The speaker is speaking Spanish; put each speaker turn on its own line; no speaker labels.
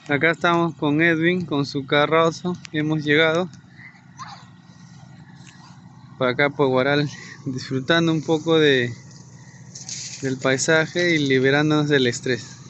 Acá estamos con Edwin, con su carrozo. Hemos llegado para acá por Guaral, disfrutando un poco del paisaje y liberándonos del estrés.